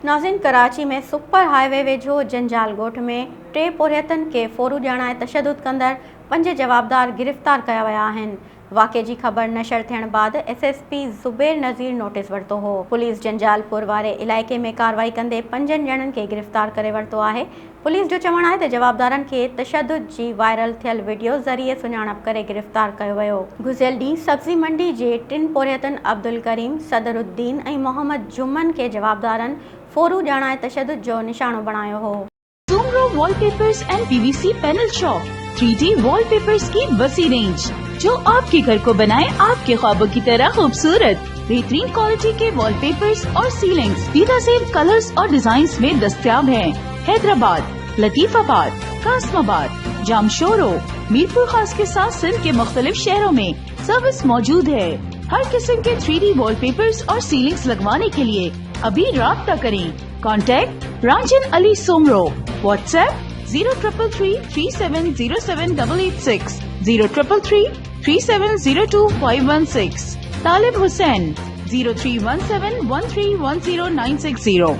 नाज़रीन, कराची में super highway वेझो जंजाल ॻोठ में 3 पोरियतनि खे फोरू ॼाणाए तशद्दुद कंदड़ 5 जवाबदार गिरफ़्तार कया विया आहिनि। वाक़े जी ख़बर नशर थियण बाद SSP ज़ुबैर नज़ीर नोटिस वरितो हो। पुलिस जंजालपुर वारे इलाइक़े में कार्रवाई कंदे 5 ॼणनि खे गिरफ़्तार करे वरितो आहे। पुलिस जो चवणु आहे त जवाबदारनि खे तशद्दुद जी वायरल थियल वीडियो ज़रिए सुञाणप करे गिरफ़्तार कयो वियो। गुज़िरियल ॾींहुं सब्ज़ी मंडी जे 3 पोरियतनि अब्दुल करीम, सदरुद्दीन ऐं मोहम्मद जुम्मन खे जवाबदारनि फोरू ॼाणाए तशद्दुद जो निशानो बणायो हो। Soomro wallpapers and PVC panel shop 3D wallpapers की वसी रेंज जो आपके घर को बनाए आपके ख्वाबों की तरह खूबसूरत। बेहतरीन क्वालिटी के वॉलपेपर्स और सीलिंग्स बेहतरीन कलर्स और डिजाइन्स में दस्तयाब हैं। हैदराबाद, लतीफाबाद, कासमाबाद, जामशोरो, मीरपुर खास के साथ सिंध के मुख्तलिफ शहरों में सर्विस मौजूद है। हर किस्म के 3D वॉलपेपर्स और सीलिंग्स लगवाने के लिए अभी राब्ता करें। कॉन्टैक्ट रांझन अली सोमरो। व्हाट्सएप 0333370786, 03333702 516। तालिब हुसैन 031713109660।